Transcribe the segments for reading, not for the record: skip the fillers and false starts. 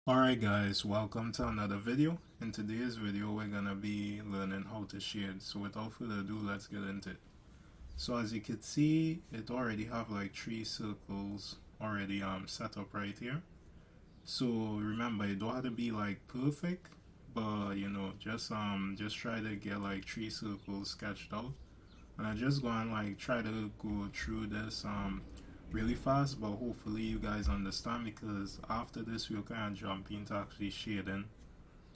Alright guys, welcome to another video. In today's video we're gonna be learning how to shade. So without further ado, let's get into it. So as you can see, it already have like three circles already set up right here. So remember, it don't have to be like perfect, but just try to get like three circles sketched out. And I just go and like try to go through this really fast, but hopefully you guys understand, because after this we'll kind of jump into actually shading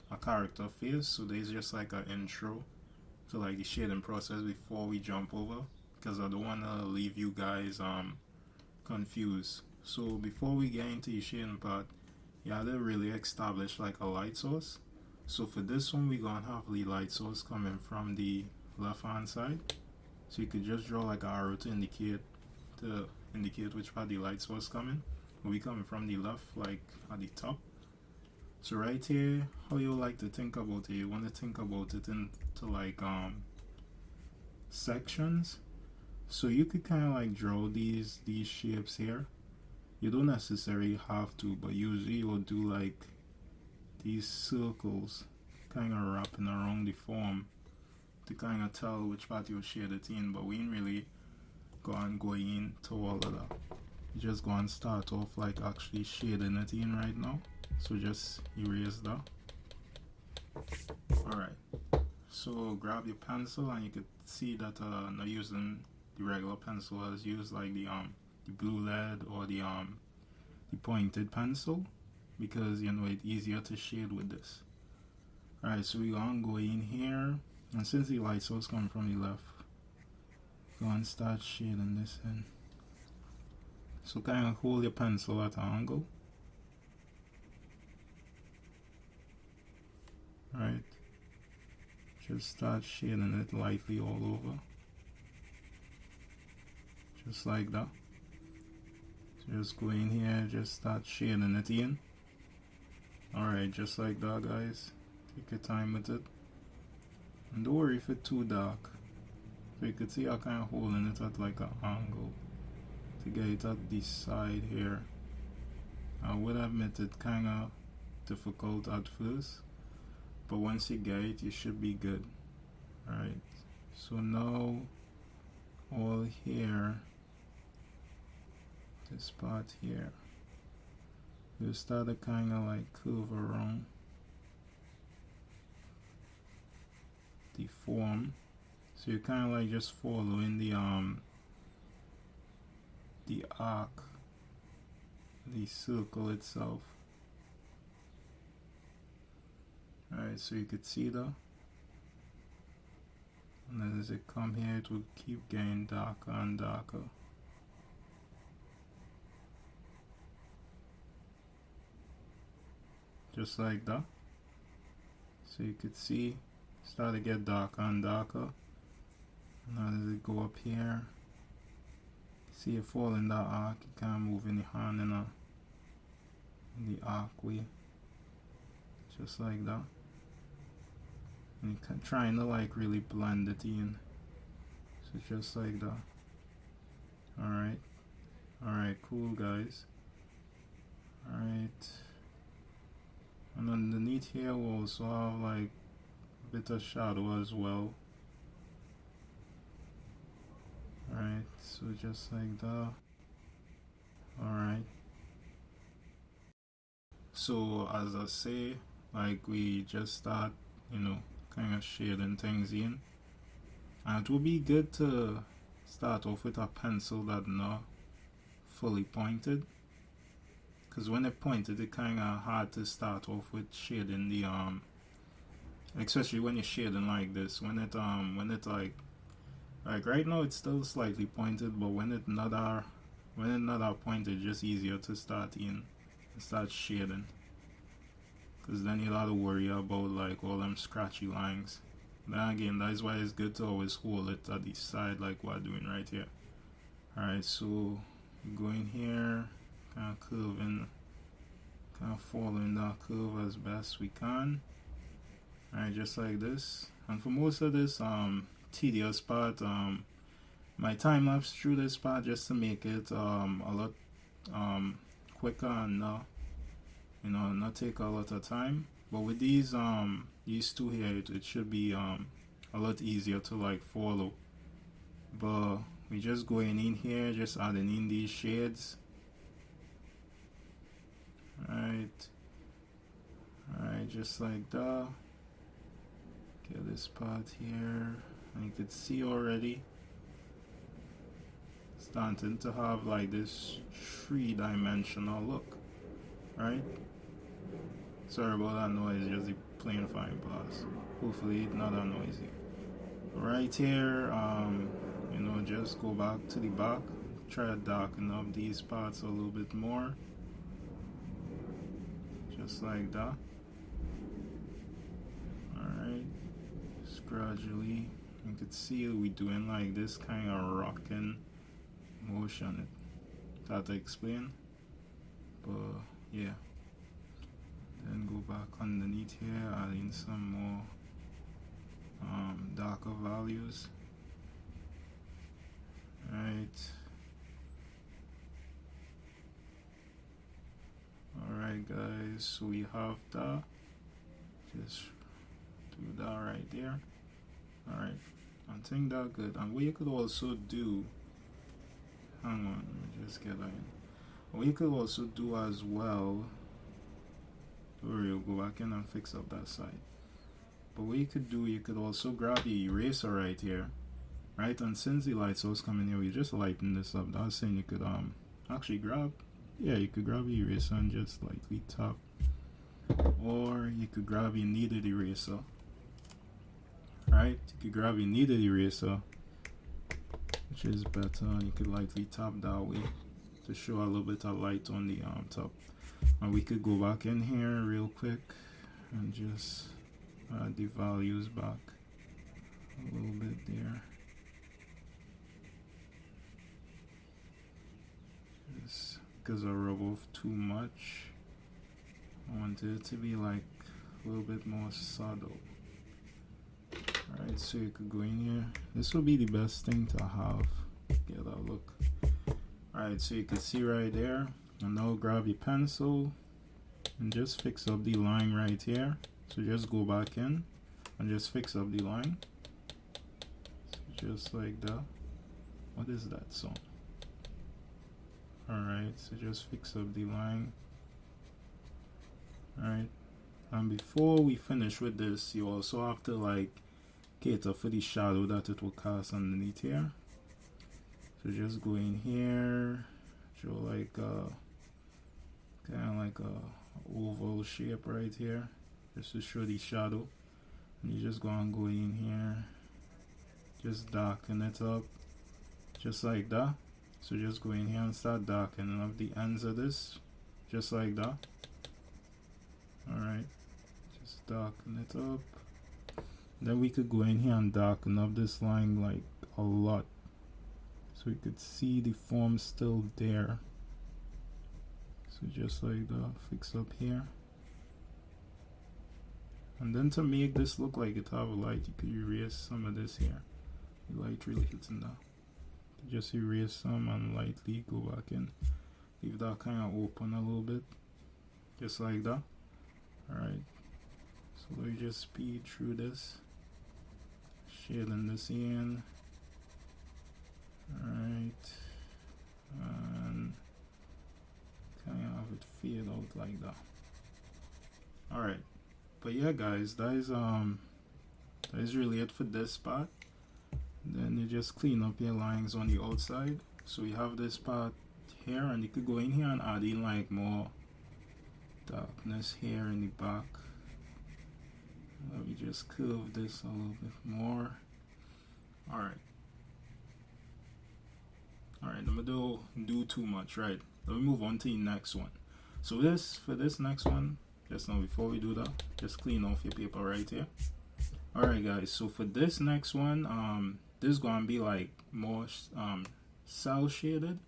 a character face. So there's just like an intro to like the shading process before we jump over, because I don't want to leave you guys confused. So before we get into the shading part, you have to really establish like a light source. So for this one we're gonna have the light source coming from the left hand side. So you could just draw like an arrow to indicate which part the light source coming. Will be coming from the left, like at the top. So right here, how you like to think about it, you want to think about it into like sections. So you could kind of like draw these shapes here. You don't necessarily have to, but usually you'll do like these circles kind of wrapping around the form to kind of tell which part you'll shade it in. But we ain't really go into all of that. You just go and start off like actually shading it in right now. So just erase that. Alright, so grab your pencil, and you could see that I'm not using the regular pencil. I use like the blue lead or the pointed pencil, because it's easier to shade with this. Alright, so we're gonna go in here, and since the light source coming from the left, go and start shading this in. So kind of hold your pencil at an angle. Alright, just start shading it lightly all over, just like that. So just go in here, just start shading it in. Alright, just like that guys. Take your time with it, and don't worry if it's too dark. So you could see I'm kind of holding it at like an angle to get it at the side here. I would admit it kind of difficult at first, but once you get it, you should be good. Alright, so now all here, this part here, you start to kind of like curve around the form. So you're kind of like just following the arc, the circle itself. Alright, so you could see that. And then as it come here, it will keep getting darker and darker. Just like that. So you could see, start to get darker and darker. And as it go up here, see it fall in that arc, you can't move in the hand in the arc way. Just like that. And you can trying to like really blend it in. So just like that. Alright, cool guys. Alright. And underneath here we'll also have like a bit of shadow as well. Alright, so just like that. Alright. So as I say, like we just start, kind of shading things in. And it would be good to start off with a pencil that's not fully pointed, because when it pointed, it kind of hard to start off with shading the especially when you're shading like this. When it like right now it's still slightly pointed, but when it not are pointed, just easier to start shading, because then you'll have to worry about like all them scratchy lines. Then again, that's why it's good to always hold it at the side like we're doing right here. Alright, so go in here, kind of curving, kind of following that curve as best we can. Alright, just like this. And for most of this tedious part, my time lapse through this part just to make it a lot quicker and you know, not take a lot of time. But with these two here, it should be a lot easier to like follow. But we just going in here, just adding in these shades. Alright, just like that. Get this part here, and you can see already starting to have like this three-dimensional look, right? Sorry about that noise, just the plane flying past. Hopefully it's not that noisy. Right here, you know, just go back to the back, try to darken up these parts a little bit more, just like that. Alright, just gradually, you can see we doing like this kind of rocking motion. It's hard to explain, but yeah. Then go back underneath here, add in some more darker values. Alright guys, so we have that. Just do that right there. Alright, I think that's good. And what you could also do, hang on, let me just get that in. What you could also do as well, we'll go back in and fix up that side. But what you could do, you could also grab the eraser right here, right? And since the light source coming here, we just lighten this up. That's saying you could actually grab, yeah, you could grab the eraser and just lightly tap, or you could grab your kneaded eraser, right? You could grab your kneaded eraser, which is better, and you could lightly tap that way to show a little bit of light on the top. And we could go back in here real quick and just add the values back a little bit there. Just because I rub off too much, I want it to be like a little bit more subtle. Alright, so you could go in here. This will be the best thing to have. Get that look. Alright, so you can see right there. And now grab your pencil and just fix up the line right here. So just go back in and just fix up the line. So just like that. What is that song? Alright, so just fix up the line. Alright, and before we finish with this, you also have to like cater for the shadow that it will cast underneath here. So just go in here, show like kind of like a oval shape right here, just to show the shadow. And you just go in here, just darken it up, just like that. So just go in here and start darkening up the ends of this, just like that. Alright, just darken it up. Then we could go in here and darken up this line like a lot, so we could see the form still there. So just like that, fix up here. And then to make this look like it have a light, you could erase some of this here. The light really hitting that. Just erase some and lightly go back in. Leave that kind of open a little bit, just like that. Alright, so let me just speed through this, shading this in. Alright, and kind of have it fade out like that. Alright, but yeah guys, that is really it for this part. Then you just clean up your lines on the outside. So we have this part here, and you could go in here and add in like more darkness here in the back. Let me just curve this a little bit more. Alright, I'm gonna do too much, right? Let me move on to the next one. So for this next one, just now before we do that, just clean off your paper right here. Alright guys, so for this next one, this is gonna be like more cell shaded.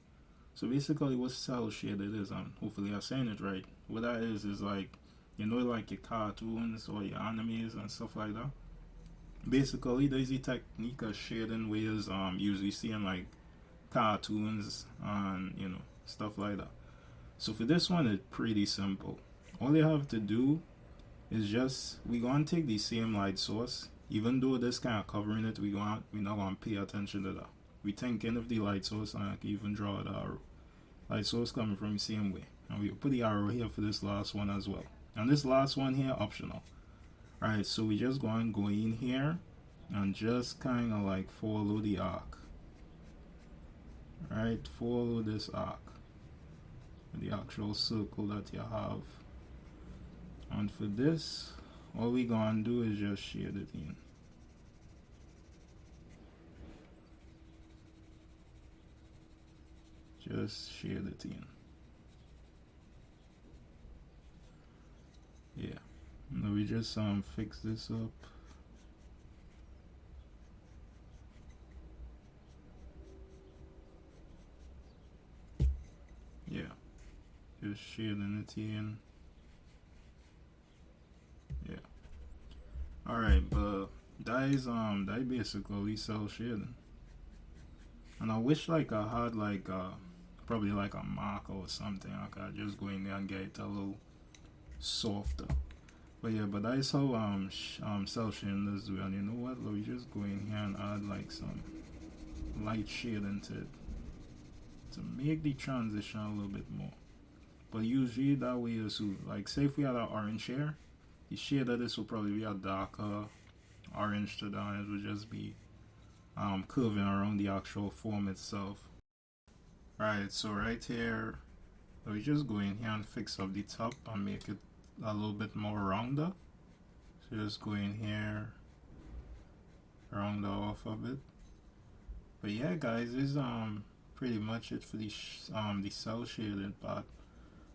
So basically what cell shaded is, hopefully I'm saying it right, what that is like, you know, like your cartoons or your animes and stuff like that. Basically there's a technique of shading ways usually seeing like cartoons and, you know, stuff like that. So for this one, it's pretty simple. all you have to do is just, we're going to take the same light source. Even though this kind of covering it, we're not going to pay attention to that. We thinking of the light source, and I can even draw the arrow. Light source coming from the same way. And we put the arrow here for this last one as well. And this last one here, optional. Alright, so we just go in here and just kind of like follow the arc. Right, follow this arc, the actual circle that you have. And for this, all we gonna do is just shade it in. Just shade it in. Yeah. Now we just fix this up. Yeah. Just shading it in. Yeah. Alright, but that is that basically cell shading. And I wish like I had like probably like a marker or something. I could just go in there and get it a little softer. But yeah, but that is how cell shading is doing. And you know what? Let me just go in here and add like some light shading to it to make the transition a little bit more. But usually that way is like, say if we had an orange here, the shade of this will probably be a darker orange to that. It would just be curving around the actual form itself. Right, so right here, we just go in here and fix up the top and make it a little bit more rounder. So just go in here, round off a bit. But yeah, guys, this is pretty much it for the cell shading part.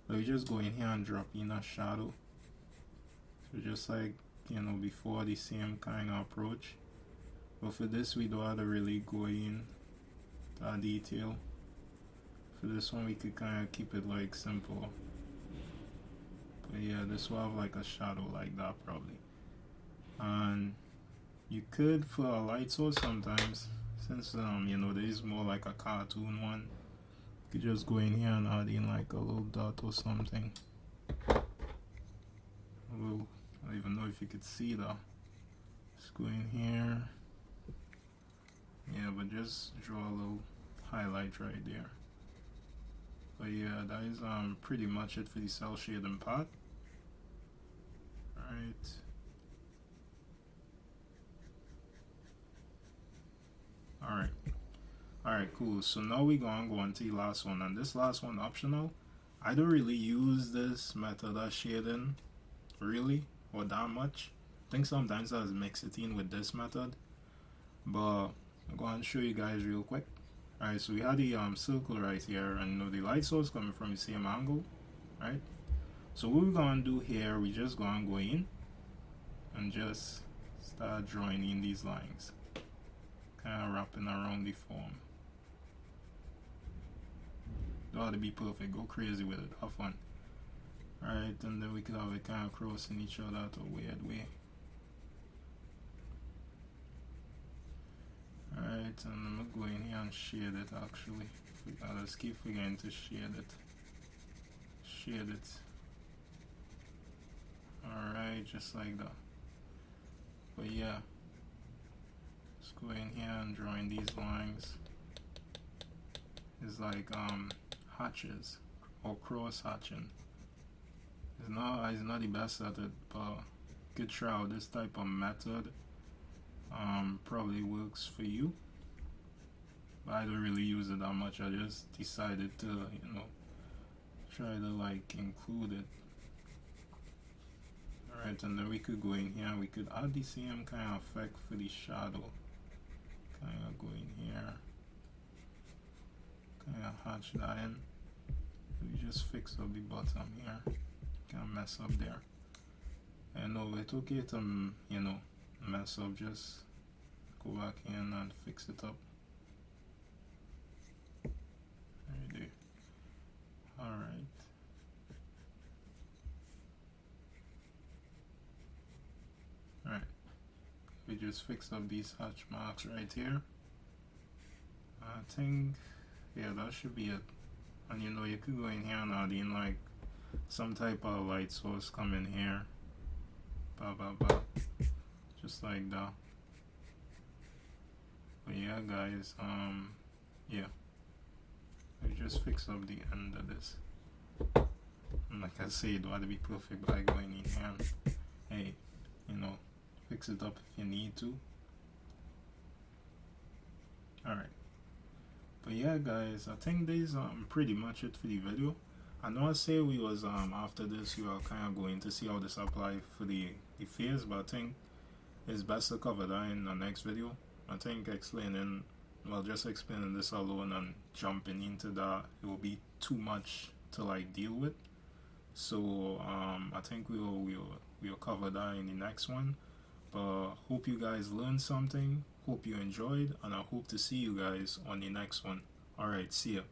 So we just go in here and drop in a shadow. So just like, you know, before, the same kind of approach. But for this, we don't have to really go in that detail. For this one, we could kind of keep it like simple. But yeah, this will have like a shadow like that probably. And you could, for a light source sometimes, since you know, this is more like a cartoon one, you could just go in here and add in like a little dot or something. A little, I don't even know if you could see that. Just go in here. Yeah, but just draw a little highlight right there. But yeah, that is pretty much it for the cell shading part. Alright. Alright, cool. So now we're gonna go on to the last one, and this last one optional. I don't really use this method of shading really or that much. I think sometimes I just mix it in with this method, but I'm going to show you guys real quick. Alright, so we have the circle right here, and you know, the light source coming from the same angle, right? So what we're gonna do here, we just gonna go in and just start drawing in these lines, kind of wrapping around the form. Don't have to be perfect, go crazy with it, have fun. Alright, and then we could have it kind of crossing each other out a weird way. Alright, and I'm gonna go in here and shade it actually. Let's keep forgetting to shade it. Shade it. Alright, just like that. But yeah, let's go in here and draw in these lines. It's like hatches or cross hatching. It's not the best at it, but good try out this type of method. Probably works for you, but I don't really use it that much. I just decided to, you know, try to like include it. Alright, and then we could go in here, we could add the same kind of effect for the shadow. Kind of go in here, kind of hatch that in. We just fix up the bottom here, kind of mess up there. And no, it's okay to, you know, mess up, just go back in and fix it up. Right there. Alright. Alright. We just fix up these hatch marks right here. I think, yeah, that should be it. And you know, you could go in here and add in like some type of light source coming here, blah blah blah, just like that. But yeah guys, yeah, I just fix up the end of this. And like I said, it ought to be perfect by going in here and, hey, you know, fix it up if you need to. Alright. But yeah guys, I think this is pretty much it for the video. I know I say we was after this we are kind of going to see how this apply for the face, but I think it's best to cover that in the next video. I think just explaining this alone and jumping into that, it will be too much to like deal with. So I think we'll cover that in the next one. But hope you guys learned something, hope you enjoyed, and I hope to see you guys on the next one. Alright, see ya.